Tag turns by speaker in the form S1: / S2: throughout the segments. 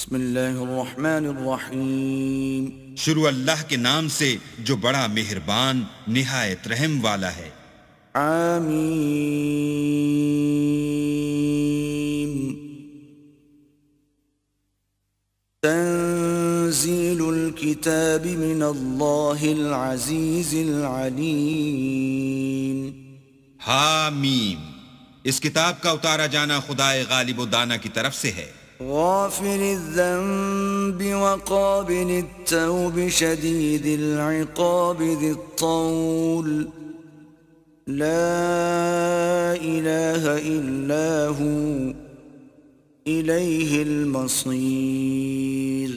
S1: بسم اللہ الرحمن الرحیم.
S2: شروع اللہ کے نام سے جو بڑا مہربان نہایت رحم والا ہے.
S1: آمین. تنزیل الكتاب من اللہ العزیز العلیم.
S2: حامیم. اس کتاب کا اتارا جانا خدائے غالب و دانا کی طرف سے ہے.
S1: غافر الذنب وقابل التوب شدید العقاب ذی الطول لا الہ الا ہو الیہ المصیر.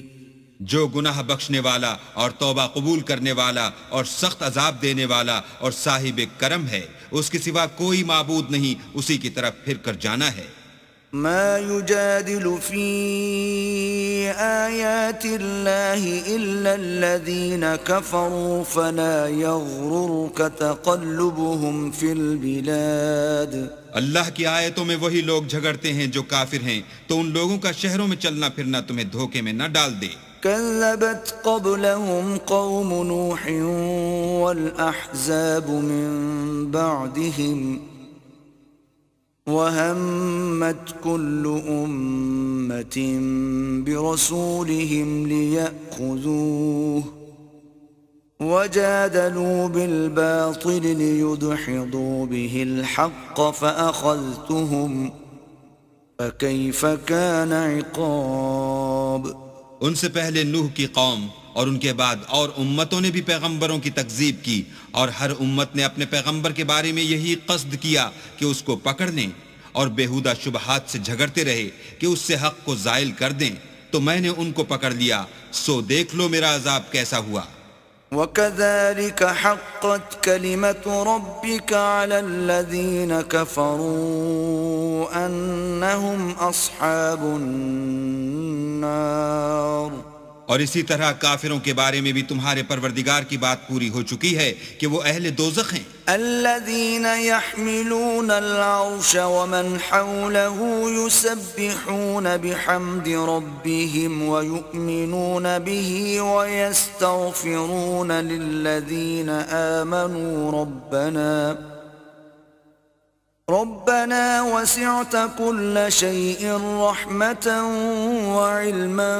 S2: جو گناہ بخشنے والا اور توبہ قبول کرنے والا اور سخت عذاب دینے والا اور صاحب کرم ہے، اس کے سوا کوئی معبود نہیں، اسی کی طرف پھر کر جانا ہے.
S1: ما يجادل في آيات الله إلا الذين كفروا فلا يغررك تقلبهم في البلاد.
S2: اللہ کی آیتوں میں وہی لوگ جھگڑتے ہیں جو کافر ہیں، تو ان لوگوں کا شہروں میں چلنا پھرنا تمہیں دھوکے میں نہ ڈال دے.
S1: كذبت قبلهم قوم نوح والأحزاب من بعدهم وَهَمَّتْ كُلُّ أُمَّةٍ بِرَسُولِهِمْ لِيَأْخُذُوهُ وَجَادَلُوا بِالْبَاطِلِ لِيُدْحِضُوا بِهِ الْحَقَّ فَأَخَذْتُهُمْ فَكَيْفَ كَانَ عِقَابِ.
S2: ان سے پہلے نوح کی قوم اور ان کے بعد اور امتوں نے بھی پیغمبروں کی تکذیب کی، اور ہر امت نے اپنے پیغمبر کے بارے میں یہی قصد کیا کہ اس کو پکڑ لیں، اور بیہودہ شبہات سے جھگڑتے رہے کہ اس سے حق کو زائل کر دیں، تو میں نے ان کو پکڑ لیا. سو دیکھ لو میرا عذاب کیسا ہوا.
S1: وَكَذَلِكَ حَقَّتْ كَلِمَةُ رَبِّكَ عَلَى الَّذِينَ كَفَرُوا أَنَّهُمْ أَصْحَابُ النَّارِ.
S2: اور اسی طرح کافروں کے بارے میں بھی تمہارے پروردگار کی بات پوری ہو چکی ہے کہ وہ اہل دوزخ ہیں.
S1: الذين يحملون العرش ومن حوله يسبحون بحمد ربهم ويؤمنون به ويستغفرون للذين آمنوا ربنا وسعت كل شيء رحمة وعلما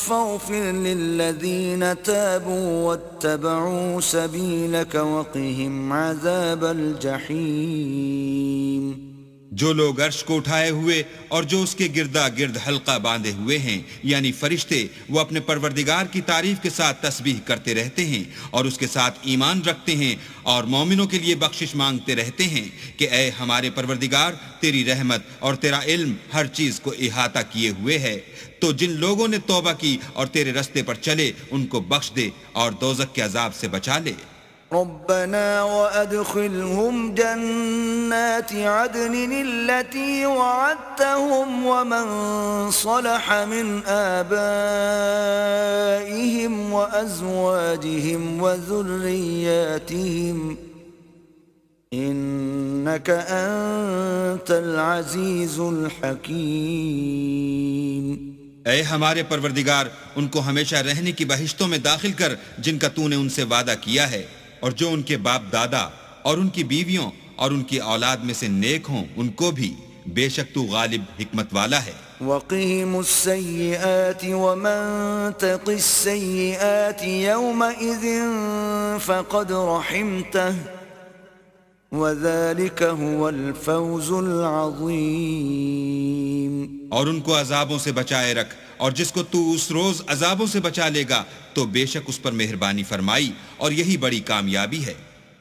S1: فاغفر للذين تابوا واتبعوا سبيلك وقهم عذاب الجحيم.
S2: جو لوگ عرش کو اٹھائے ہوئے اور جو اس کے گردا گرد حلقہ باندھے ہوئے ہیں یعنی فرشتے، وہ اپنے پروردگار کی تعریف کے ساتھ تسبیح کرتے رہتے ہیں اور اس کے ساتھ ایمان رکھتے ہیں اور مومنوں کے لیے بخشش مانگتے رہتے ہیں کہ اے ہمارے پروردگار، تیری رحمت اور تیرا علم ہر چیز کو احاطہ کیے ہوئے ہے. تو جن لوگوں نے توبہ کی اور تیرے رستے پر چلے ان کو بخش دے اور دوزخ کے عذاب سے بچا لے.
S1: ربنا وأدخلهم جنات عدن التي وعدتهم ومن صلح من آبائهم وأزواجهم وذرياتهم إنك أنت العزيز الحكيم.
S2: اے ہمارے پروردگار، ان کو ہمیشہ رہنے کی بہشتوں میں داخل کر جن کا تو نے ان سے وعدہ کیا ہے، اور جو ان کے باپ دادا اور ان کی بیویوں اور ان کی اولاد میں سے نیک ہوں ان کو بھی. بے شک تو غالب حکمت والا ہے.
S1: وقهم السيئات ومن تق السيئات يومئذ فقد رحمته وذلك هو الفوز العظيم.
S2: اور ان کو عذابوں سے بچائے رکھ، اور جس کو تو اس روز عذابوں سے بچا لے گا تو بے شک اس پر مہربانی فرمائی، اور یہی بڑی کامیابی ہے.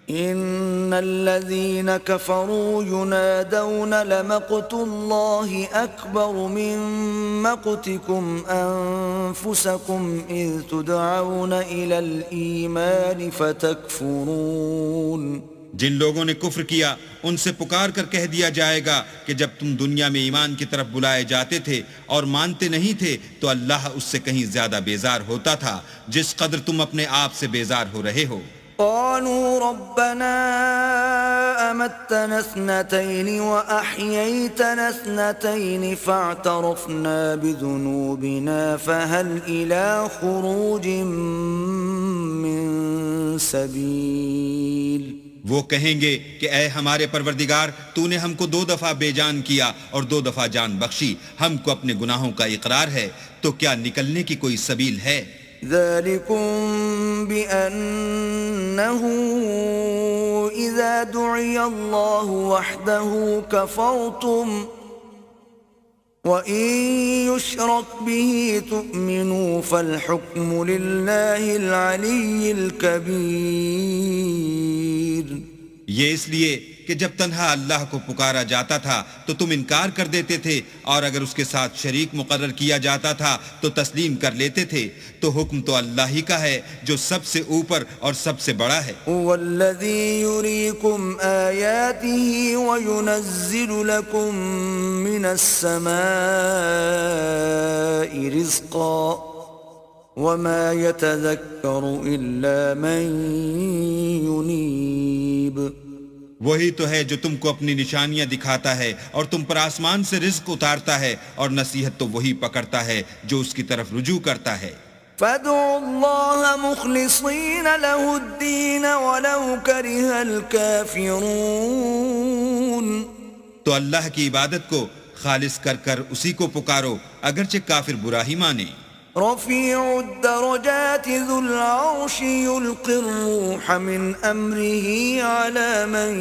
S1: ان الذين كفروا ينادون لمقت الله اكبر من مقتكم انفسكم اذ تدعون الى الايمان فتكفرون.
S2: جن لوگوں نے کفر کیا ان سے پکار کر کہہ دیا جائے گا کہ جب تم دنیا میں ایمان کی طرف بلائے جاتے تھے اور مانتے نہیں تھے تو اللہ اس سے کہیں زیادہ بیزار ہوتا تھا جس قدر تم اپنے آپ سے بیزار ہو رہے ہو.
S1: قالوا ربنا أمتنا اثنتين وأحييتنا اثنتين فاعترفنا بذنوبنا فهل إلى خروج من سبيل
S2: وہ کہیں گے کہ اے ہمارے پروردگار تو نے ہم کو 2 دفعہ بے جان کیا اور 2 دفعہ جان بخشی، ہم کو اپنے گناہوں کا اقرار ہے، تو کیا نکلنے کی کوئی سبیل ہے؟
S1: ذلكم بأنه إذا دعي الله وحده كفرتم وإن يشرك به تؤمنوا فالحكم لله العلي الكبير.
S2: یہ اس لیے کہ جب تنہا اللہ کو پکارا جاتا تھا تو تم انکار کر دیتے تھے، اور اگر اس کے ساتھ شریک مقرر کیا جاتا تھا تو تسلیم کر لیتے تھے، تو حکم تو اللہ ہی کا ہے جو سب سے اوپر اور سب سے بڑا ہے.
S1: والذي يريكم آياته وينزل لكم من السماء رزقا وما يتذكر إلا من ينيب.
S2: وہی تو ہے جو تم کو اپنی نشانیاں دکھاتا ہے اور تم پر آسمان سے رزق اتارتا ہے، اور نصیحت تو وہی پکڑتا ہے جو اس کی طرف رجوع کرتا ہے.
S1: فادعوا الله مخلصين له الدين ولو كره الكافرون.
S2: تو اللہ کی عبادت کو خالص کر کر اسی کو پکارو اگرچہ کافر برا ہی مانے.
S1: رفيع الدرجات ذو العرش يلقي الروح من أمره على من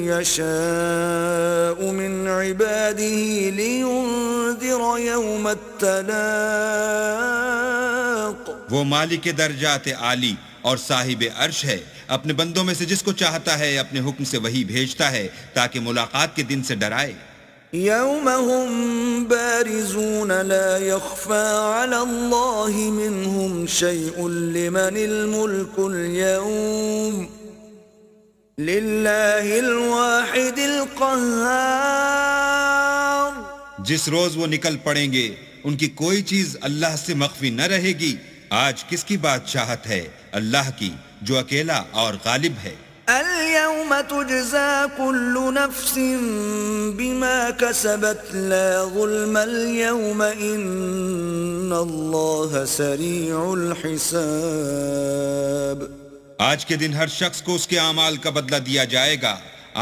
S1: يشاء من عباده لينذر يوم التلاق.
S2: وہ مالک درجات عالی اور صاحب عرش ہے، اپنے بندوں میں سے جس کو چاہتا ہے اپنے حکم سے وہی بھیجتا ہے تاکہ ملاقات کے دن سے ڈرائے.
S1: يوم هم بارزون لا يخفى على الله منهم شيء لمن الملك اليوم لله الواحد القهار.
S2: جس روز وہ نکل پڑیں گے ان کی کوئی چیز اللہ سے مخفی نہ رہے گی. آج کس کی بادشاہت ہے؟ اللہ کی جو اکیلا اور غالب ہے.
S1: اليوم تجزى كل نفس بما كسبت لا ظلم اليوم إن الله سريع الحساب.
S2: آج کے دن ہر شخص کو اس کے اعمال کا بدلہ دیا جائے گا.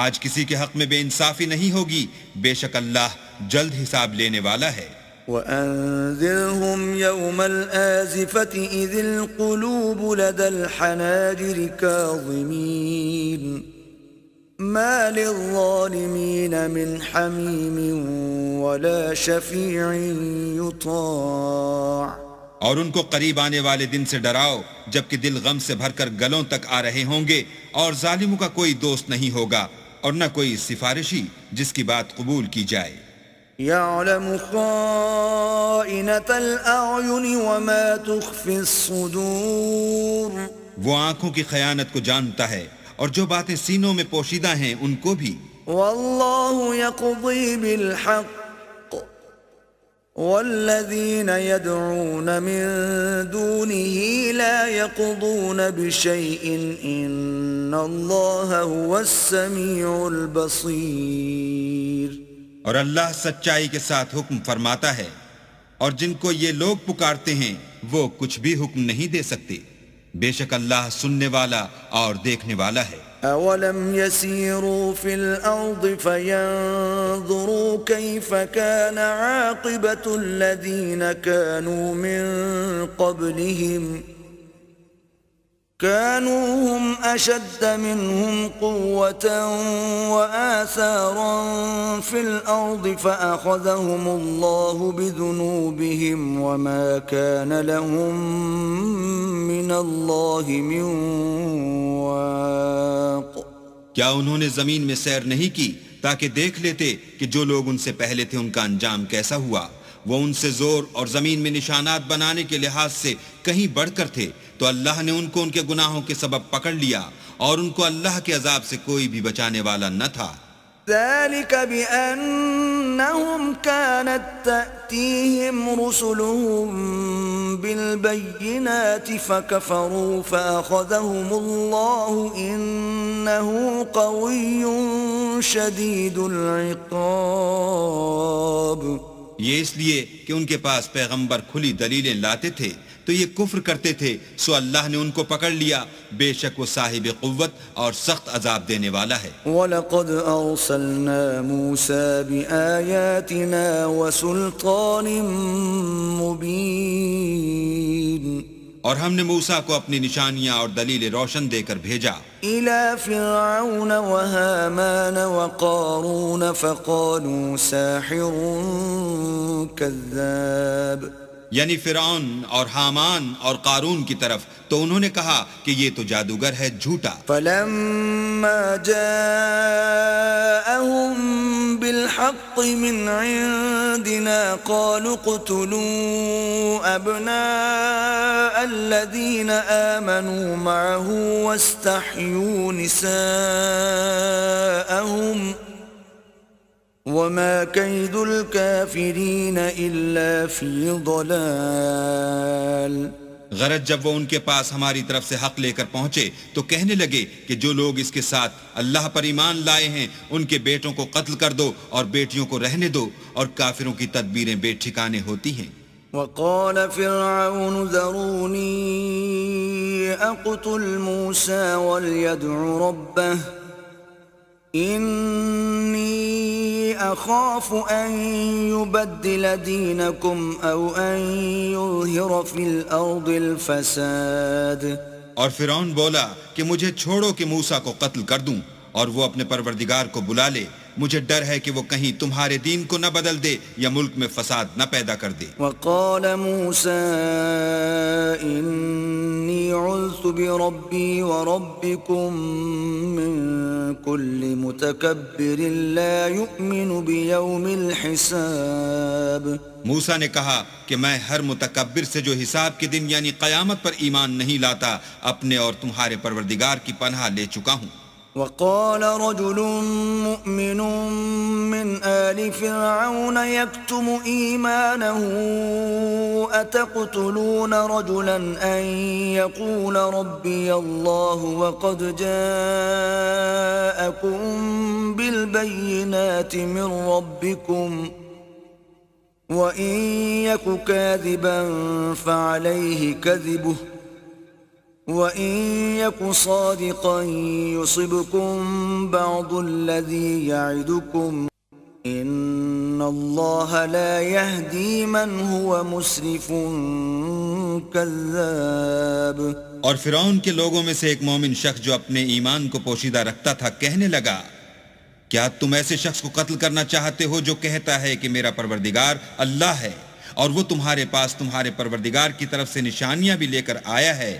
S2: آج کسی کے حق میں بے انصافی نہیں ہوگی، بے شک اللہ جلد حساب لینے والا ہے.
S1: وأنذرهم يوم الآزفة إذ القلوب لدى الحناجر كاظمين ما للظالمين من حميم ولا شفيع يطاع.
S2: اور ان کو قریب آنے والے دن سے ڈراؤ جبکہ دل غم سے بھر کر گلوں تک آ رہے ہوں گے، اور ظالموں کا کوئی دوست نہیں ہوگا اور نہ کوئی سفارشی جس کی بات قبول کی جائے.
S1: يعلم خائنة الأعين وما تخفي الصدور.
S2: وہ آنکھوں کی خیانت کو جانتا ہے اور جو باتیں سینوں میں پوشیدہ ہیں ان کو بھی.
S1: والله يقضي بالحق والذين يدعون من دونه لا يقضون بشيء إن الله هو السميع البصير.
S2: اور اللہ سچائی کے ساتھ حکم فرماتا ہے، اور جن کو یہ لوگ پکارتے ہیں وہ کچھ بھی حکم نہیں دے سکتے، بے شک اللہ سننے والا اور دیکھنے والا ہے.
S1: أولم يسيروا في الأرض فينظروا كيف كان عاقبة الذين كانوا من قبلهم كانوا هم أشد منهم قوة وآثارا في الأرض فأخذهم الله بذنوبهم وما كان لهم من الله من واق.
S2: کیا انہوں نے زمین میں سیر نہیں کی تاکہ دیکھ لیتے کہ جو لوگ ان سے پہلے تھے ان کا انجام کیسا ہوا؟ وہ ان سے زور اور زمین میں نشانات بنانے کے لحاظ سے کہیں بڑھ کر تھے، تو اللہ نے ان کو ان کے گناہوں کے سبب پکڑ لیا، اور ان کو اللہ کے عذاب سے کوئی بھی بچانے والا نہ تھا.
S1: ذلك بأنهم كانت تأتيهم رسلهم بالبينات فكفروا فأخذهم الله إنه قوي شديد العقاب.
S2: یہ اس لیے کہ ان کے پاس پیغمبر کھلی دلیلیں لاتے تھے تو یہ کفر کرتے تھے، سو اللہ نے ان کو پکڑ لیا، بے شک وہ صاحب قوت اور سخت عذاب دینے والا ہے.
S1: وَلَقَدْ أَرْسَلْنَا مُوسَى بِآيَاتِنَا وَسُلْطَانٍ مُبِينٍ.
S2: اور ہم نے موسیٰ کو اپنی نشانیاں اور دلیل روشن دے کر بھیجا
S1: إِلَى فِرْعَوْنَ وَهَامَانَ وَقَارُونَ فَقَالُوا سَاحِرٌ كَذَّابٌ.
S2: یعنی فرعون اور حامان اور قارون کی طرف، تو انہوں نے کہا کہ یہ تو جادوگر ہے، جھوٹا.
S1: فَلَمَّا جَاءَهُم بِالْحَقِّ مِنْ عِنْدِنَا قَالُوا اقْتُلُوا أَبْنَاءَ الَّذِينَ آمَنُوا مَعَهُ وَاسْتَحْيُوا نِسَاءَهُمْ وَمَا كَيْدُ الْكَافِرِينَ إِلَّا فِي ضَلَالٍ.
S2: غرض جب وہ ان کے پاس ہماری طرف سے حق لے کر پہنچے تو کہنے لگے کہ جو لوگ اس کے ساتھ اللہ پر ایمان لائے ہیں ان کے بیٹوں کو قتل کر دو اور بیٹیوں کو رہنے دو، اور کافروں کی تدبیریں بے ٹھکانے ہوتی ہیں.
S1: وقال فرعون ذروني أقتل موسى وليدع ربه إني أخاف أن يبدل دينكم أو أن يظهر في الأرض الفساد.
S2: اور فرعون بولا کہ مجھے چھوڑو کہ موسیٰ کو قتل کر دوں اور وہ اپنے پروردگار کو بلا لے، مجھے ڈر ہے کہ وہ کہیں تمہارے دین کو نہ بدل دے یا ملک میں فساد نہ پیدا کر دے.
S1: وقال موسى إني عذت بربي وربكم من كل متكبر لا يؤمن بيوم الحساب.
S2: موسیٰ نے کہا کہ میں ہر متکبر سے جو حساب کے دن یعنی قیامت پر ایمان نہیں لاتا، اپنے اور تمہارے پروردگار کی پناہ لے چکا ہوں.
S1: وقال رجل مؤمن من آل فرعون يكتم إيمانه أتقتلون رجلا أن يقول ربي الله وقد جاءكم بالبينات من ربكم وإن يك كاذبا فعليه كذبه وَإِن يَكُ صَادِقًا يُصِبْكُم بَعْضُ الَّذِي يَعِدُكُمْ إِنَّ اللَّهَ لَا يَهْدِي مَنْ هُوَ مُسْرِفٌ كَذَّابٌ.
S2: اور فرعون کے لوگوں میں سے ایک مومن شخص جو اپنے ایمان کو پوشیدہ رکھتا تھا کہنے لگا، کیا تم ایسے شخص کو قتل کرنا چاہتے ہو جو کہتا ہے کہ میرا پروردگار اللہ ہے، اور وہ تمہارے پاس تمہارے پروردگار کی طرف سے نشانیاں بھی لے کر آیا ہے،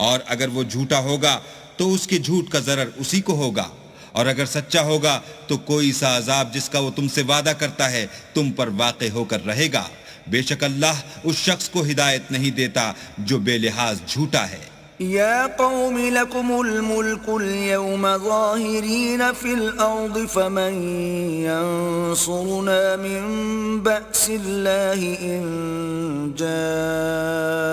S2: اور اگر وہ جھوٹا ہوگا تو اس کے جھوٹ کا ضرر اسی کو ہوگا، اور اگر سچا ہوگا تو کوئی سا عذاب جس کا وہ تم سے وعدہ کرتا ہے تم پر واقع ہو کر رہے گا. بے شک اللہ اس شخص کو ہدایت نہیں دیتا جو بے لحاظ جھوٹا ہے.
S1: يا قوم لكم الملك اليوم ظاهرين في الأرض فمن ينصرنا من بأس الله إن جاءنا.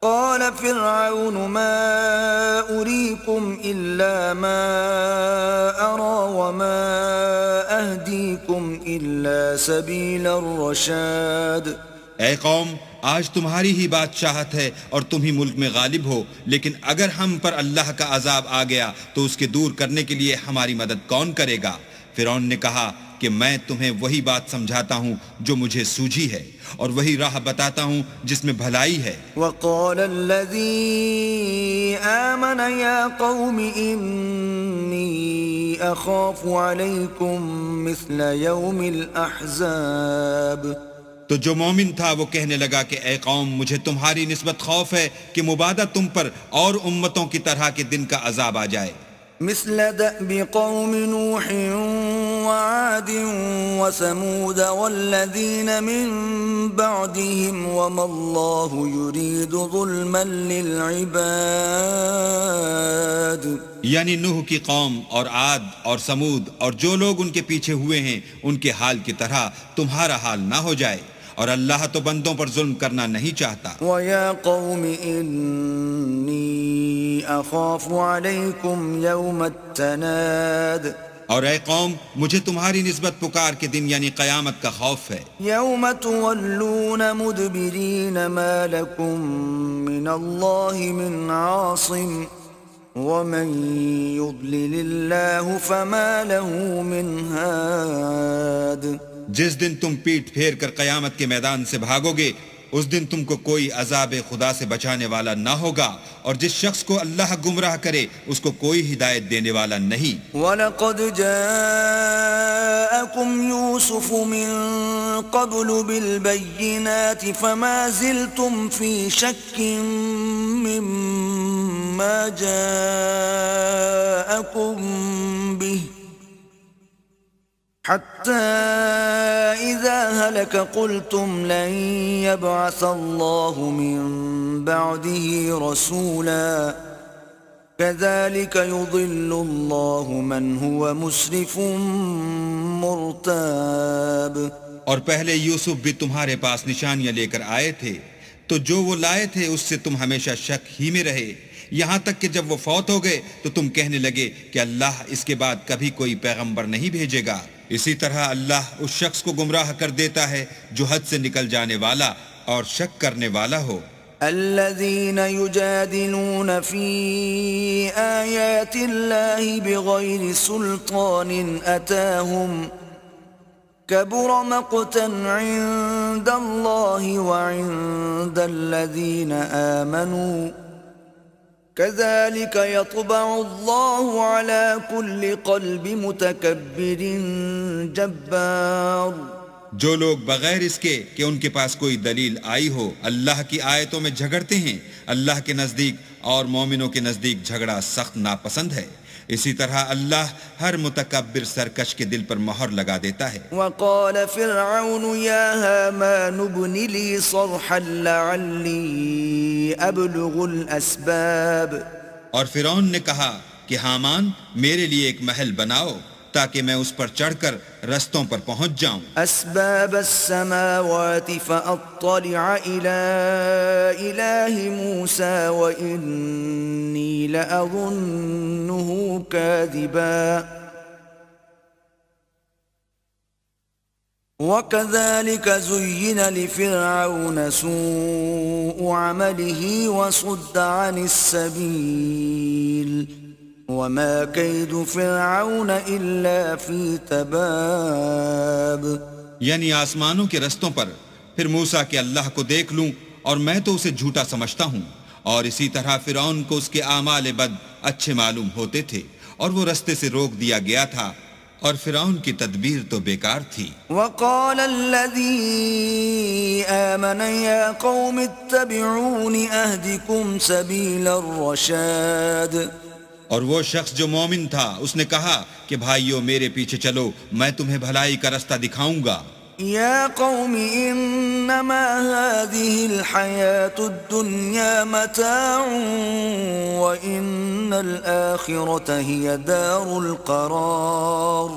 S1: قال فرعون ما أريكم إلا ما أرى وما أهديكم إلا سبيل الرشاد.
S2: اے قوم، آج تمہاری ہی بادشاہت ہے اور تم ہی ملک میں غالب ہو، لیکن اگر ہم پر اللہ کا عذاب آ گیا تو اس کے دور کرنے کے لیے ہماری مدد کون کرے گا؟ فرعون نے کہا کہ میں تمہیں وہی بات سمجھاتا ہوں جو مجھے سوجھی ہے، اور وہی راہ بتاتا ہوں جس میں بھلائی ہے.
S1: وقال الذي آمن يا قوم إني أخاف عليكم مثل يوم الأحزاب.
S2: تو جو مومن تھا وہ کہنے لگا کہ اے قوم، مجھے تمہاری نسبت خوف ہے کہ مبادہ تم پر اور امتوں کی طرح کے دن کا عذاب آ جائے.
S1: مثل دأب قوم نوح وعاد وثمود والذين من بعدهم وما الله يريد ظلما للعباد.
S2: یعنی نوح کی قوم اور عاد اور سمود اور جو لوگ ان کے پیچھے ہوئے ہیں ان کے حال کی طرح تمہارا حال نہ ہو جائے، اور اللہ تو بندوں پر ظلم کرنا نہیں چاہتا.
S1: وَيَا قَوْمِ إِنِّي أَخَافُ عَلَيْكُمْ يَوْمَ التَّنَادِ.
S2: اور اے قوم، مجھے تمہاری نسبت پکار کے دن یعنی قیامت کا خوف ہے.
S1: يَوْمَ تُوَلُّونَ مُدْبِرِينَ مَا لَكُمْ مِنَ اللَّهِ مِنْ عَاصِمٍ وَمَنْ يُضْلِلِ اللَّهُ فَمَا لَهُ مِنْ هَادٍ.
S2: جس دن تم پیٹ پھیر کر قیامت کے میدان سے بھاگو گے، اس دن تم کو کوئی عذاب خدا سے بچانے والا نہ ہوگا، اور جس شخص کو اللہ گمراہ کرے اس کو کوئی ہدایت دینے والا نہیں.
S1: وَلَقَدْ جَاءَكُمْ يُوسُفُ مِنْ قَبْلُ بِالْبَيِّنَاتِ فَمَا زِلْتُمْ فِي شَكٍّ مِّمَّا جَاءَكُمْ بِهِ حتى إذا هلك قلتم لن يبعث الله من بعده رسولا كذلك يضل الله من هو مسرف مرتاب.
S2: اور پہلے یوسف بھی تمہارے پاس نشانیاں لے کر آئے تھے، تو جو وہ لائے تھے اس سے تم ہمیشہ شک ہی میں رہے، یہاں تک کہ جب وہ فوت ہو گئے تو تم کہنے لگے کہ اللہ اس کے بعد کبھی کوئی پیغمبر نہیں بھیجے گا. اسی طرح اللہ اس شخص کو گمراہ کر دیتا ہے جو حد سے نکل جانے والا اور شک کرنے والا ہو.
S1: الذين يجادلون في آيات الله بغير سلطان أتاهم كبر مقتا عند الله وعند الذين آمنوا كذلك يطبع الله على كل قلب متكبر جبار.
S2: جو لوگ بغیر اس کے کہ ان کے پاس کوئی دلیل آئی ہو اللہ کی آیتوں میں جھگڑتے ہیں، اللہ کے نزدیک اور مومنوں کے نزدیک جھگڑا سخت ناپسند ہے. اسی طرح اللہ ہر متکبر سرکش کے دل پر مہر لگا دیتا ہے.
S1: وقال فرعون يا هامان ابن لي صرحا لعلي أبلغ الأسباب.
S2: اور فرعون نے کہا کہ حامان میرے لیے ایک محل بناؤ تاکہ میں اس پر چڑھ کر رستوں پر پہنچ جاؤں.
S1: اسباب السماوات فاطلع الى اله موسى واني لاظنه كاذبا وكذلك زين لفرعون سوء عمله وصد عن السبيل وما كيد فرعون الا في تباب.
S2: یعنی آسمانوں کے رستوں پر پھر موسیٰ کہ اللہ کو دیکھ لوں اور میں تو اسے جھوٹا سمجھتا ہوں، اور اسی طرح فرعون کو اس کے اعمال بد اچھے معلوم ہوتے تھے اور وہ رستے سے روک دیا گیا تھا، اور فرعون کی تدبیر تو بیکار تھی.
S1: وقال الذي آمن يا قوم اتبعون اهدكم سبيل الرشاد.
S2: اور وہ شخص جو مومن تھا اس نے کہا کہ بھائیو میرے پیچھے چلو، میں تمہیں بھلائی کا رستہ دکھاؤں گا.
S1: يا قوم انما هذه الحياة الدنيا متاع وان الآخرة هي دار القرار.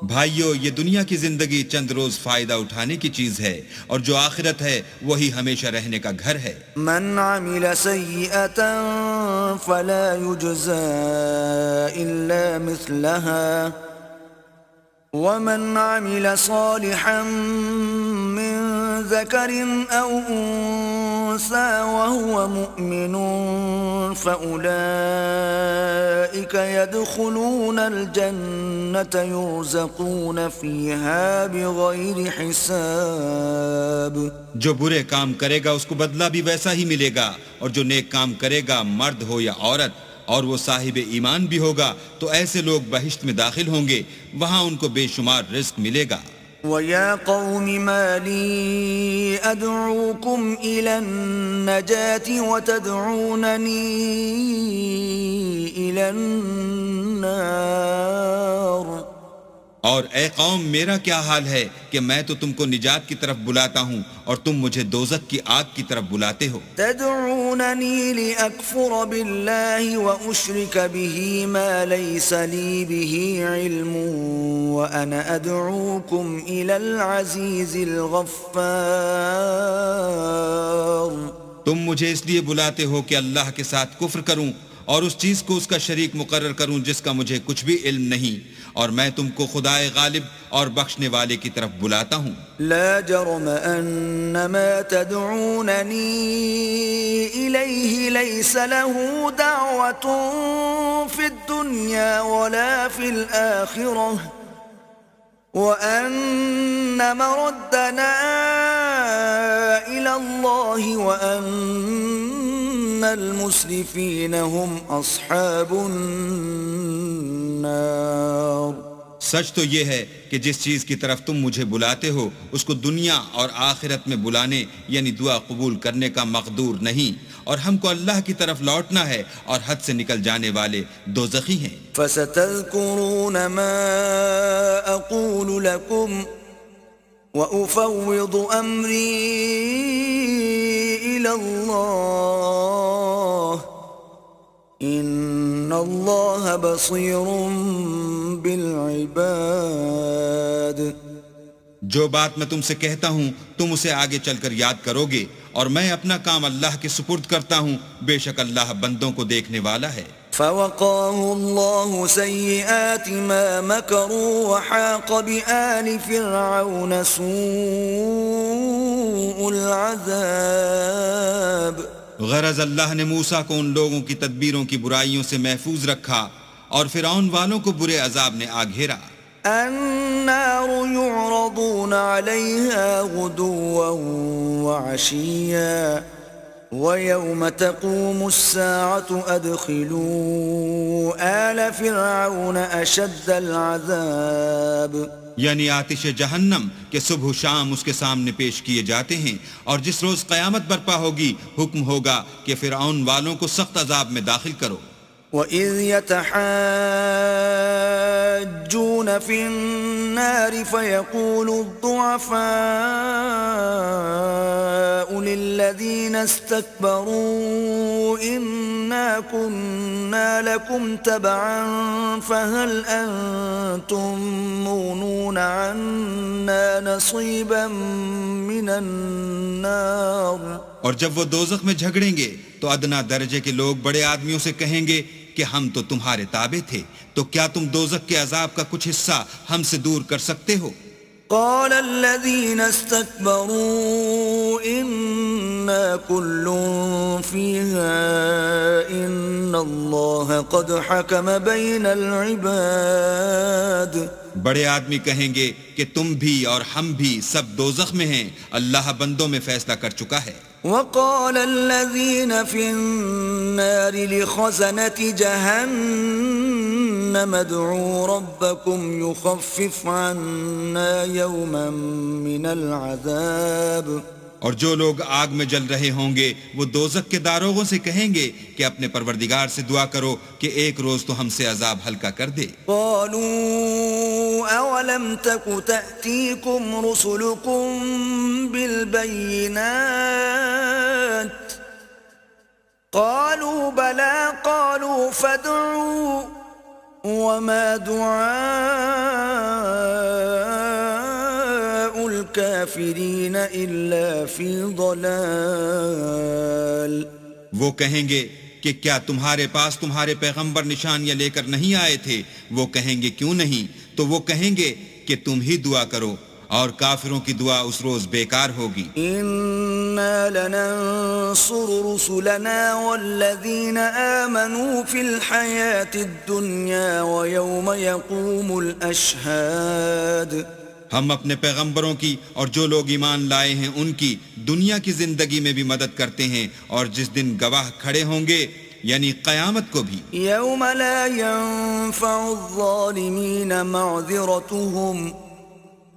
S2: بھائیو یہ دنیا کی زندگی چند روز فائدہ اٹھانے کی چیز ہے، اور جو آخرت ہے وہی ہمیشہ رہنے کا گھر ہے.
S1: من عمل سيئة فلا يجزى إلا مثلها ومن عمل صالحا من ذكر أو أنثى وهو مؤمن فأولئك يدخلون الجنة يرزقون فيها بغير حساب.
S2: جو برے کام کرے گا اس کو بدلہ بھی ویسا ہی ملے گا، اور جو نیک کام کرے گا مرد ہو یا عورت اور وہ صاحب ایمان بھی ہوگا تو ایسے لوگ بہشت میں داخل ہوں گے، وہاں ان کو بے شمار رزق ملے گا.
S1: وَيَا قَوْمِ مَا لِي أَدْعُوكُمْ إِلَى النَّجَاةِ وَتَدْعُونَنِي إِلَى النَّارِ
S2: اور اے قوم میرا کیا حال ہے کہ میں تو تم کو نجات کی طرف بلاتا ہوں اور تم مجھے دوزخ کی آگ کی طرف بلاتے ہو.
S1: تدعونني لأكفر بالله وأشرك به ما ليس لي به علم وأنا أدعوكم إلى العزيز الغفار.
S2: تم مجھے اس لیے بلاتے ہو کہ اللہ کے ساتھ کفر کروں اور اس چیز کو اس کا شریک مقرر کروں جس کا مجھے کچھ بھی علم نہیں، اور میں تم کو خدائے غالب اور بخشنے والے کی طرف بلاتا ہوں.
S1: لا جرم ان ما تدعونني اليه ليس له دعوة في الدنيا ولا في الآخرة وان مردنا الى الله وان المسرفين هم اصحاب النار.
S2: سچ تو یہ ہے کہ جس چیز کی طرف تم مجھے بلاتے ہو اس کو دنیا اور آخرت میں بلانے یعنی دعا قبول کرنے کا مقدور نہیں، اور ہم کو اللہ کی طرف لوٹنا ہے اور حد سے نکل جانے والے دوزخی ہیں.
S1: فستذكرون ما اقول لكم وافوض امری الى اللہ ان اللہ بصیر بالعباد.
S2: جو بات میں تم سے کہتا ہوں تم اسے آگے چل کر یاد کرو گے، اور میں اپنا کام اللہ کے سپرد کرتا ہوں، بے شک اللہ بندوں کو دیکھنے والا ہے.
S1: فوقاه الله سيئات ما مكروا وحاق بآل فرعون سوء العذاب.
S2: غرض اللہ نے موسیٰ کو ان لوگوں کی تدبیروں کی برائیوں سے محفوظ رکھا اور فرعون والوں کو برے عذاب نے آ گھیرا.
S1: النار يعرضون عليها غدوا وعشيا ويوم تقوم الساعة أدخلوا آل فرعون أشد العذاب.
S2: یعنی آتش جہنم کہ صبح و شام اس کے سامنے پیش کیے جاتے ہیں، اور جس روز قیامت برپا ہوگی حکم ہوگا کہ فرعون والوں کو سخت عذاب میں داخل کرو.
S1: وَإِذْ يَتَحَاجُّونَ فِي النَّارِ فَيَقُولُ الضُّعَفَاءُ لِلَّذِينَ اسْتَكْبَرُوا إِنَّا كُنَّا لَكُمْ تَبَعًا فَهَلْ أَنْتُمْ مُغْنُونَ عَنَّا نَصِيبًا مِنَ النَّارِ.
S2: اور جب وہ دوزخ میں جھگڑیں گے تو ادنا درجے کے لوگ بڑے آدمیوں سے کہیں گے کہ ہم تو تمہارے تابع تھے، تو کیا تم دوزخ کے عذاب کا کچھ حصہ ہم سے دور کر سکتے ہو؟
S1: قال الذين استكبروا إنا كل فيها إن الله قد حكم بين العباد.
S2: بڑے آدمی کہیں گے کہ تم بھی اور ہم بھی سب دوزخ میں ہیں، اللہ بندوں میں فیصلہ کر چکا ہے.
S1: وقال الذين في النار لخزنة جهنم ادعوا ربكم يخفف عنا يوما من العذاب.
S2: اور جو لوگ آگ میں جل رہے ہوں گے وہ دوزخ کے داروغوں سے کہیں گے کہ اپنے پروردگار سے دعا کرو کہ ایک روز تو ہم سے عذاب ہلکا کر دے.
S1: قالوا اولم تك تأتيكم رسلكم بالبينات قالوا بلى قالوا فادعوا وما دعاء الكافرين إلا في ضلال.
S2: وہ کہیں گے کہ کیا تمہارے پاس تمہارے پیغمبر نشانیاں لے کر نہیں آئے تھے؟ وہ کہیں گے کیوں نہیں؟ تو وہ کہیں گے کہ تم ہی دعا کرو، اور کافروں کی دعا اس روز بیکار ہوگی.
S1: انا لننصر رسلنا والذین آمنوا فی الحیاة الدنیا ویوم یقوم الاشہاد.
S2: ہم اپنے پیغمبروں کی اور جو لوگ ایمان لائے ہیں ان کی دنیا کی زندگی میں بھی مدد کرتے ہیں، اور جس دن گواہ کھڑے ہوں گے یعنی قیامت کو بھی.
S1: یوم لا ينفع الظالمین معذرتهم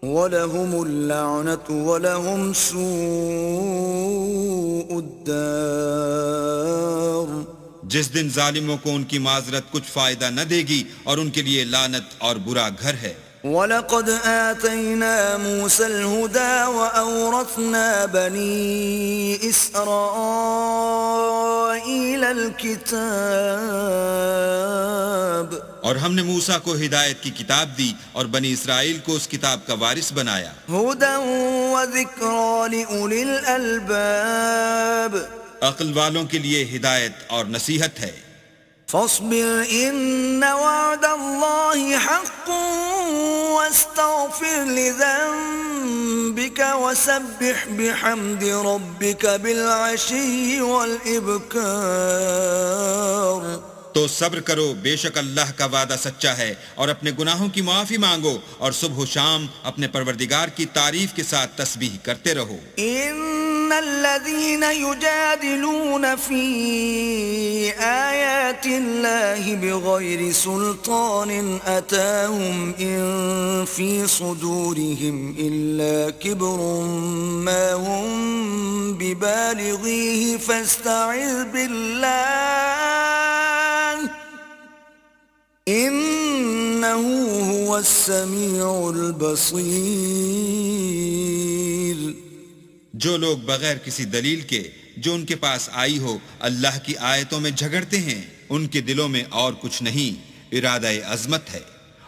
S1: وَلَهُمُ اللَّعْنَةُ وَلَهُمْ سُوءُ الدَّارِ
S2: جس دن ظالموں کو ان کی معذرت کچھ فائدہ نہ دے گی اور ان کے لیے لعنت اور برا گھر ہے۔
S1: وَلَقَدْ آتَيْنَا مُوسَى الْهُدَى وَأَوْرَثْنَا بَنِي إِسْرَائِيلَ الْكِتَابَ
S2: اور ہم نے موسیٰ کو ہدایت کی کتاب دی اور بنی اسرائیل کو اس کتاب کا وارث بنایا۔
S1: هُدًى وَذِكْرَى لِأُولِي الْأَلْبَابِ
S2: عقل والوں کے لیے ہدایت اور نصیحت ہے۔
S1: فاصبر إن وعد الله حق واستغفر لذنبك وسبح بحمد ربك بالعشي والإبكار
S2: تو صبر کرو، بے شک اللہ کا وعدہ سچا ہے، اور اپنے گناہوں کی معافی مانگو اور صبح و شام اپنے پروردگار کی تعریف کے ساتھ تسبیح کرتے رہو۔
S1: إن الذين يجادلون في آيات الله بغير سلطان أتاهم إن في صدورهم إلا كبر ما هم ببالغيه فاستعذ بالله إنه هو السميع البصير۔
S2: جو لوگ بغیر کسی دلیل کے جو ان کے پاس آئی ہو اللہ کی آیتوں میں جھگڑتے ہیں، ان کے دلوں میں اور کچھ نہیں، ارادہ عظمت ہے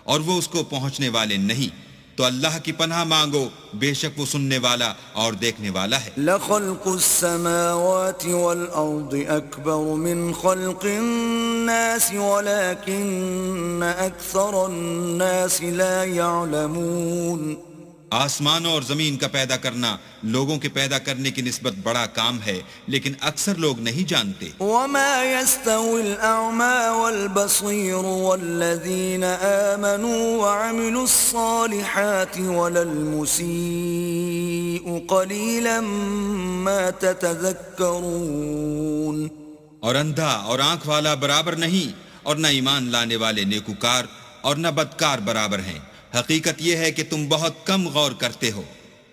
S2: اور وہ اس کو پہنچنے والے نہیں، تو اللہ کی پناہ مانگو، بے شک وہ سننے والا اور دیکھنے والا ہے۔
S1: لخلق السماوات والأرض أكبر من خلق الناس ولكن أكثر الناس لا يعلمون۔
S2: آسمانوں اور زمین کا پیدا کرنا لوگوں کے پیدا کرنے کی نسبت بڑا کام ہے، لیکن اکثر لوگ نہیں جانتے۔
S1: وما يستوي الأعمى والبصير والذين آمنوا وعملوا الصالحات ولا المسيء قليلا ما تتذكرون۔
S2: اور اندھا اور آنکھ والا برابر نہیں، اور نہ ایمان لانے والے نیکوکار اور نہ بدکار برابر ہیں۔ حقیقت یہ ہے کہ تم بہت کم غور کرتے ہو۔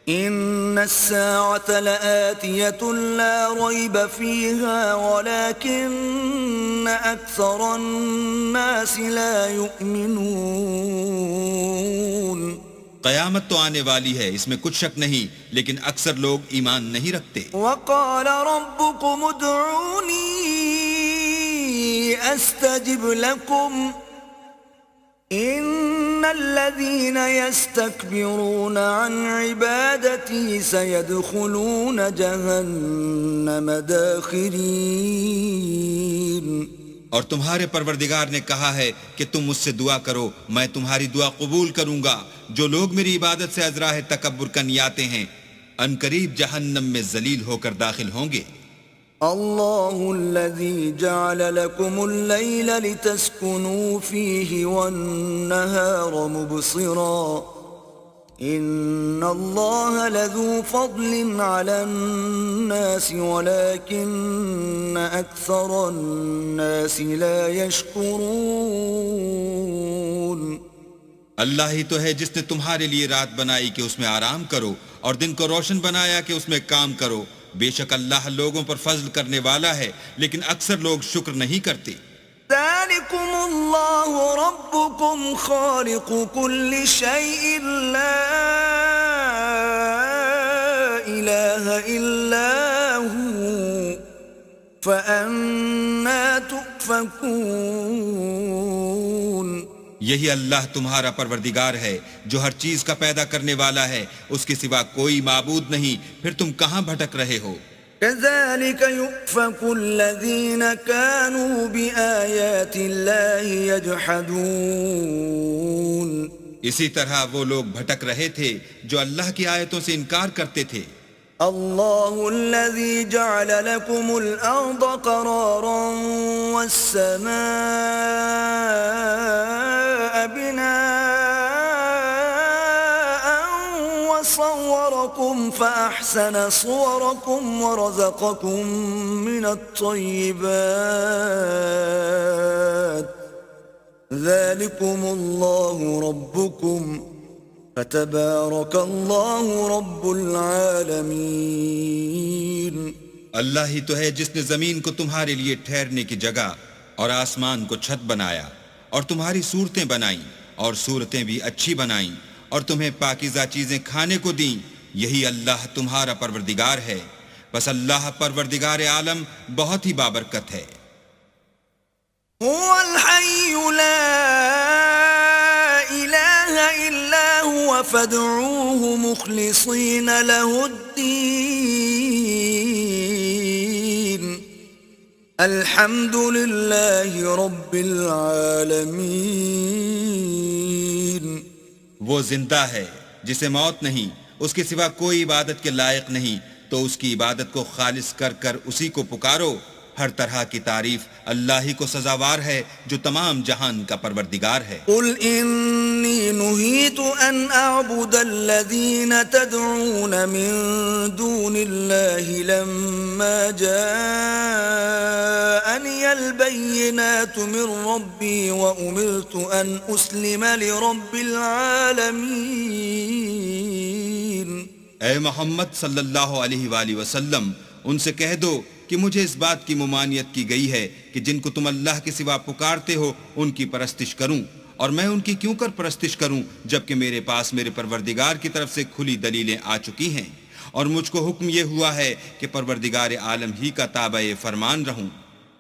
S1: ان الساعة لآتية لا ريب فيها ولكن أكثر الناس لا يؤمنون۔
S2: قیامت تو آنے والی ہے، اس میں کچھ شک نہیں، لیکن اکثر لوگ ایمان نہیں رکھتے۔
S1: وقال ربكم ادعوني استجب لكم ان الذين يستكبرون عن عبادتي سيدخلون جهنم داخرين۔
S2: اور تمہارے پروردگار نے کہا ہے کہ تم مجھ سے دعا کرو، میں تمہاری دعا قبول کروں گا۔ جو لوگ میری عبادت سے ازراہ تکبر کنیاتے ہیں، ان قریب جہنم میں ذلیل ہو کر داخل ہوں گے۔
S1: الله الذي جعل لكم الليل لتسكنوا فيه والنهار مبصرا إن الله لذو فضل على الناس ولكن أكثر الناس لا يشكرون۔
S2: اللہ ہی تو ہے جس نے تمہارے لیے رات بنائی کہ اس میں آرام کرو، اور دن کو روشن بنایا کہ اس میں کام کرو۔ بے شک اللہ لوگوں پر فضل کرنے والا ہے، لیکن اکثر لوگ شکر نہیں کرتے۔
S1: ذلكم الله ربكم خالق كل شيء لا إله إلا هو فأنا تؤفكون۔
S2: یہی اللہ تمہارا پروردگار ہے جو ہر چیز کا پیدا کرنے والا ہے، اس کے سوا کوئی معبود نہیں، پھر تم کہاں بھٹک رہے ہو؟
S1: كذلك يؤفك الذين كانوا بآيات الله يجحدون۔
S2: اسی طرح وہ لوگ بھٹک رہے تھے جو اللہ کی آیتوں سے انکار کرتے تھے۔
S1: الله الذي جعل لكم الأرض قرارا والسماء بناء وصوركم فأحسن صوركم ورزقكم من الطيبات ذلكم الله ربكم فتبارك الله رب العالمين.
S2: اللہ ہی تو ہے جس نے زمین کو تمہارے لیے ٹھہرنے کی جگہ اور آسمان کو چھت بنایا اور تمہاری صورتیں بنائیں اور صورتیں بھی اچھی بنائیں اور تمہیں پاکیزہ چیزیں کھانے کو دیں. یہی اللہ تمہارا پروردگار ہے. بس اللہ پروردگار عالم بہت ہی بابرکت ہے.
S1: هو الحي لا إله إلا هو فادعوه مخلصين له الدين الحمد لله رب العالمين.
S2: وہ زندہ ہے جسے موت نہیں، اس کے سوا کوئی عبادت کے لائق نہیں، تو اس کی عبادت کو خالص کر کر اسی کو پکارو. ہر طرح کی تعریف اللہ ہی کو سزاوار ہے جو تمام جہان کا پروردگار ہے.
S1: قل انی نہیت ان اعبد الذین تدعون من دون اللہ لما جاءنی البینات من ربی وامرت ان اسلم لرب العالمین.
S2: اے محمد صلی اللہ علیہ وآلہ وسلم، ان سے کہہ دو کہ مجھے اس بات کی ممانعت کی گئی ہے کہ جن کو تم اللہ کے سوا پکارتے ہو ان کی پرستش کروں، اور میں ان کی کیوں کر پرستش کروں جبکہ میرے پاس میرے پروردگار کی طرف سے کھلی دلیلیں آ چکی ہیں، اور مجھ کو حکم یہ ہوا ہے کہ پروردگار عالم ہی کا تابع فرمان رہوں.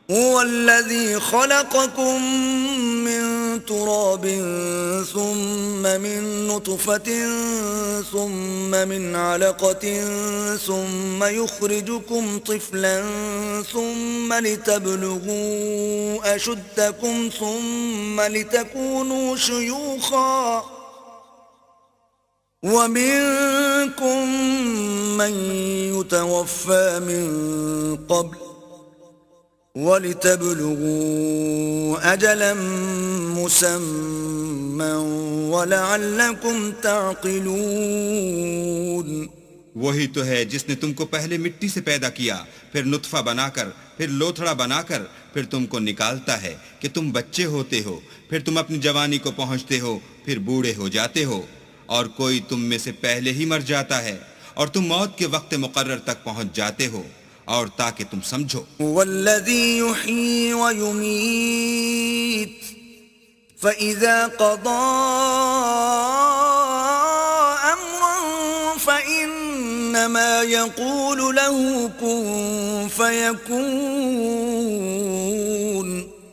S1: هو الذي خلقكم من تراب ثم من نطفة ثم من علقة ثم يخرجكم طفلا ثم لتبلغوا أشدكم ثم لتكونوا شيوخا ومنكم من يتوفى من قبل وَلِتَبْلُغُوا أَجَلًا مُّسَمًّى وَلَعَلَّكُمْ تَعْقِلُونَ.
S2: وہی تو ہے جس نے تم کو پہلے مٹی سے پیدا کیا، پھر نطفہ بنا کر، پھر لوتھڑا بنا کر، پھر تم کو نکالتا ہے کہ تم بچے ہوتے ہو، پھر تم اپنی جوانی کو پہنچتے ہو، پھر بوڑھے ہو جاتے ہو، اور کوئی تم میں سے پہلے ہی مر جاتا ہے، اور تم موت کے وقت مقرر تک پہنچ جاتے ہو، اور تاکہ تم سمجھو.
S1: والذی یحیی ویمیت فإذا قضى أمرا فإنما يقول له كن فيكون.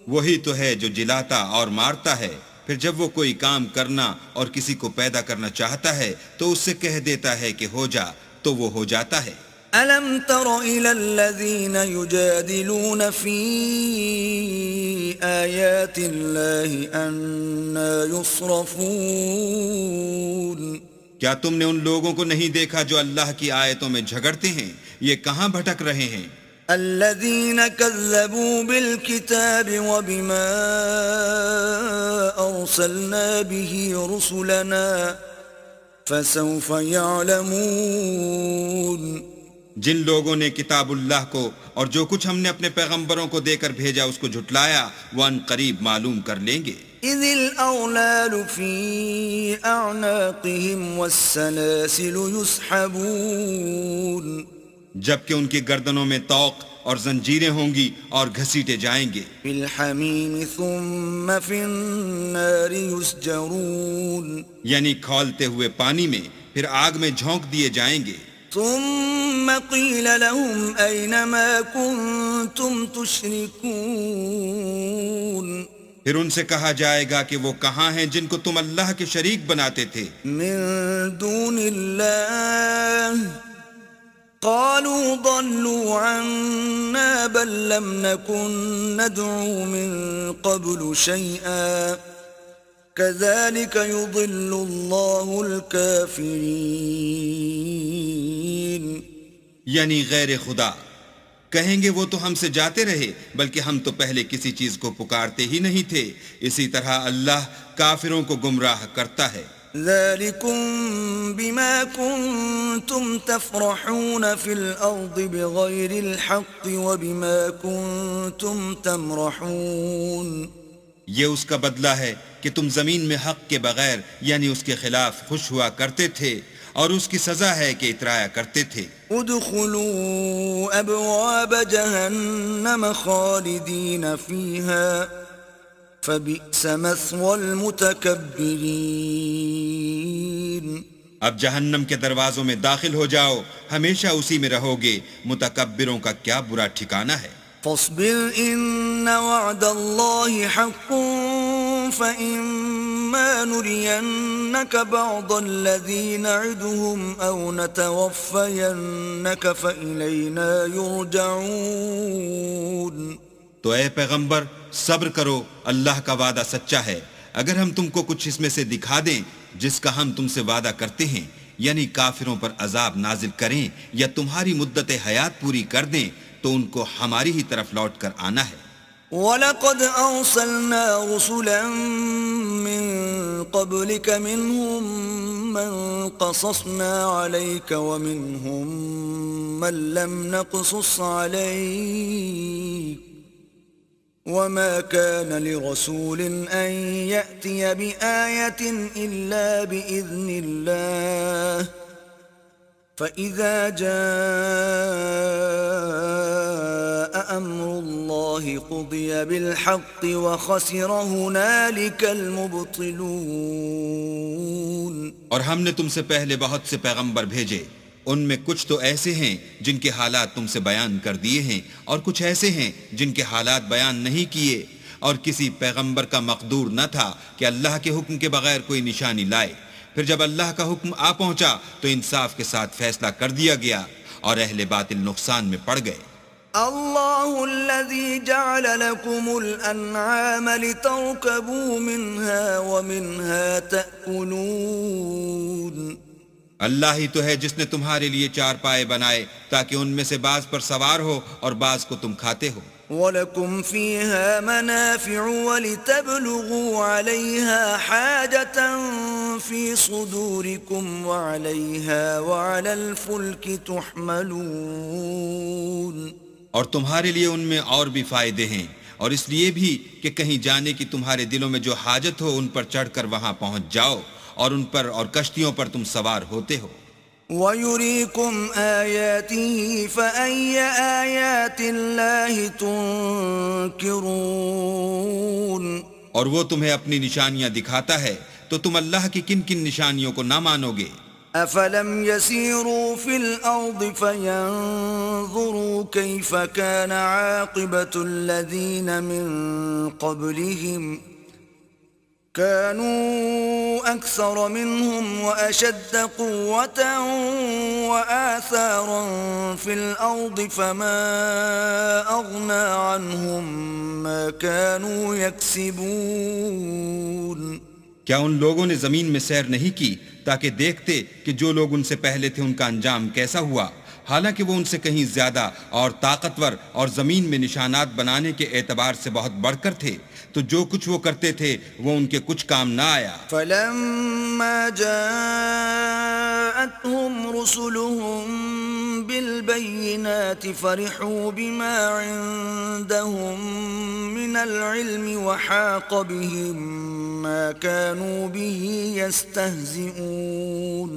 S2: وہی تو ہے جو جلاتا اور مارتا ہے، پھر جب وہ کوئی کام کرنا اور کسی کو پیدا کرنا چاہتا ہے تو اس سے کہہ دیتا ہے کہ ہو جا، تو وہ ہو جاتا ہے.
S1: أَلَمْ تَرَ إِلَى الَّذِينَ يُجَادِلُونَ فِي آيَاتِ اللَّهِ أَنَّى يُصْرَفُونَ.
S2: کیا تم نے ان لوگوں کو نہیں دیکھا جو اللہ کی آیتوں میں جھگڑتے ہیں؟ یہ کہاں بھٹک رہے ہیں؟
S1: الَّذِينَ كَذَّبُوا بِالْكِتَابِ وَبِمَا أَرْسَلْنَا بِهِ رُسُلَنَا فَسَوْفَ يَعْلَمُونَ.
S2: جن لوگوں نے کتاب اللہ کو اور جو کچھ ہم نے اپنے پیغمبروں کو دے کر بھیجا اس کو جھٹلایا، وہ ان قریب معلوم کر لیں گے.
S1: اذ الاغلال في اعناقهم والسلاسل يسحبون.
S2: جبکہ ان کی گردنوں میں طوق اور زنجیریں ہوں گی اور گھسیٹے جائیں گے.
S1: في الحمیم ثم في النار يسجرون.
S2: یعنی کھولتے ہوئے پانی میں، پھر آگ میں جھونک دیے جائیں گے.
S1: ثم قيل لهم أين ما كنتم تشركون.
S2: پھر ان سے کہا جائے گا کہ وہ کہاں ہیں جن کو تم اللہ کے شریک بناتے تھے.
S1: من دون الله قالوا ضلوا عنا بل لم نكن ندعو من قبل شيئا كذلك يضل الله الكافرين.
S2: یعنی غیر خدا کہیں گے وہ تو ہم سے جاتے رہے، بلکہ ہم تو پہلے کسی چیز کو پکارتے ہی نہیں تھے. اسی طرح اللہ کافروں کو گمراہ کرتا ہے.
S1: ذلكم بما كنتم تفرحون في الأرض بغير الحق وبما كنتم تمرحون.
S2: یہ اس کا بدلہ ہے کہ تم زمین میں حق کے بغیر یعنی اس کے خلاف خوش ہوا کرتے تھے، اور اس کی سزا ہے کہ اترایا کرتے تھے۔
S1: ادخلوا ابواب جہنم خالدین فیہا فبئس مثوى المتکبرین۔
S2: اب جہنم کے دروازوں میں داخل ہو جاؤ، ہمیشہ اسی میں رہو گے، متکبروں کا کیا برا ٹھکانہ ہے۔
S1: فاصبر ان وعد اللہ حق فإما نرينك بعض الذي نعدهم أو نتوفينك فإلينا يرجعون۔
S2: تو اے پیغمبر صبر کرو، اللہ کا وعدہ سچا ہے، اگر ہم تم کو کچھ اس میں سے دکھا دیں جس کا ہم تم سے وعدہ کرتے ہیں، یعنی کافروں پر عذاب نازل کریں یا تمہاری مدت حیات پوری کر دیں، تو ان کو ہماری ہی طرف لوٹ کر آنا ہے۔
S1: وَلَقَدْ أَرْسَلْنَا رُسُلًا مِّن قَبْلِكَ مِنْهُمْ مَنْ قَصَصْنَا عَلَيْكَ وَمِنْهُمْ مَنْ لَمْ نَقْصُصْ عَلَيْكَ وَمَا كَانَ لِرَسُولٍ أَنْ يَأْتِيَ بِآيَةٍ إِلَّا بِإِذْنِ اللَّهِ فَإِذَا جَاءَ أَمْرُ اللَّهِ قُضِيَ بِالْحَقِّ وَخَسِرَ هُنَالِكَ الْمُبْطِلُونَ۔
S2: اور ہم نے تم سے پہلے بہت سے پیغمبر بھیجے، ان میں کچھ تو ایسے ہیں جن کے حالات تم سے بیان کر دیے ہیں، اور کچھ ایسے ہیں جن کے حالات بیان نہیں کیے، اور کسی پیغمبر کا مقدور نہ تھا کہ اللہ کے حکم کے بغیر کوئی نشانی لائے۔ پھر جب اللہ کا حکم آ پہنچا تو انصاف کے ساتھ فیصلہ کر دیا گیا، اور اہل باطل نقصان میں پڑ گئے۔
S1: اللہ الذي جعل لكم الانعام لتركبوا منها ومنها تأكلون۔
S2: اللہ ہی تو ہے جس نے تمہارے لیے چار پائے بنائے تاکہ ان میں سے بعض پر سوار ہو اور بعض کو تم کھاتے ہو۔
S1: وَلَكُمْ فِيهَا مَنَافِعُ وَلِتَبْلُغُوا عَلَيْهَا حَاجَةً فِي صُدُورِكُمْ وَعَلَيْهَا وَعَلَى الْفُلْكِ تُحْمَلُونَ۔
S2: اور تمہارے لیے ان میں اور بھی فائدے ہیں، اور اس لیے بھی کہ کہیں جانے کی تمہارے دلوں میں جو حاجت ہو ان پر چڑھ کر وہاں پہنچ جاؤ، اور ان پر اور کشتیوں پر تم سوار ہوتے ہو۔
S1: وَيُرِيكُمْ آيَاتِهِ فَأَيَّ آيَاتِ اللَّهِ تُنْكِرُونَ۔
S2: اور وہ تمہیں اپنی نشانیاں دکھاتا ہے تو تم اللہ کی کن کن نشانیوں کو نہ مانو گے؟
S1: أَفَلَمْ يَسِيرُوا فِي الْأَرْضِ فَيَنْظُرُوا كَيْفَ كَانَ عَاقِبَةُ الَّذِينَ مِنْ قَبْلِهِمْ كانوا أكثر منهم وأشد قوة وآثارا في الأرض فما أغنى عنهم ما كانوا يكسبون۔
S2: کیا ان لوگوں نے زمین میں سیر نہیں کی تاکہ دیکھتے کہ جو لوگ ان سے پہلے تھے ان کا انجام کیسا ہوا، حالانکہ وہ ان سے کہیں زیادہ اور طاقتور اور زمین میں نشانات بنانے کے اعتبار سے بہت بڑھ کر تھے، تو جو کچھ وہ کرتے تھے وہ ان کے کچھ کام نہ آیا۔
S1: فَلَمَّا جَاءَتْهُمْ رُسُلُهُم بِالْبَيِّنَاتِ فَرِحُوا بِمَا عِندَهُم مِّنَ الْعِلْمِ وَحَاقَ بِهِم مَّا كَانُوا بِهِ يَسْتَهْزِئُونَ۔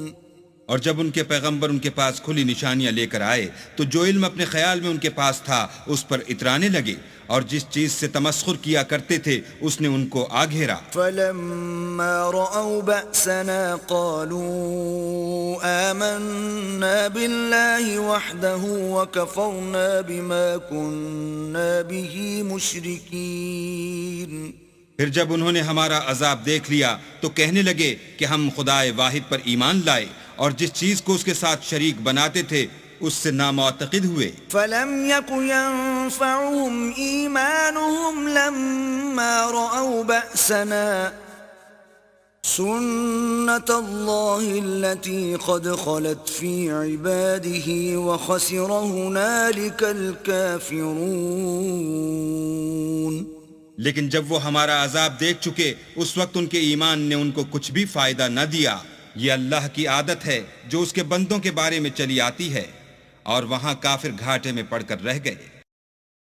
S2: اور جب ان کے پیغمبر ان کے پاس کھلی نشانیاں لے کر آئے تو جو علم اپنے خیال میں ان کے پاس تھا اس پر اترانے لگے، اور جس چیز سے تمسخر کیا کرتے تھے اس نے ان کو آ گھیرا۔
S1: فَلَمَّا رَأَوْا بَأْسَنَا قَالُوا آمَنَّا بِاللَّهِ وَحْدَهُ وَكَفَرْنَا بِمَا كُنَّا بِهِ مُشْرِكِينَ۔
S2: پھر جب انہوں نے ہمارا عذاب دیکھ لیا تو کہنے لگے کہ ہم خدائے واحد پر ایمان لائے اور جس چیز کو اس کے ساتھ شریک بناتے تھے اس سے نامعتقد ہوئے۔
S1: فَلَمْ يَكُ يَنفَعُهُمْ إِيمَانُهُمْ لَمَّا رَأَوْا بَأْسَنَا سُنَّةَ اللَّهِ الَّتِي قَدْ خَلَتْ فِي عِبَادِهِ وَخَسِرَ هُنَالِكَ الْكَافِرُونَ۔
S2: لیکن جب وہ ہمارا عذاب دیکھ چکے اس وقت ان کے ایمان نے ان کو کچھ بھی فائدہ نہ دیا۔ یہ اللہ کی عادت ہے جو اس کے بندوں کے بارے میں چلی آتی ہے، اور وہاں کافر گھاٹے میں پڑ کر رہ گئے۔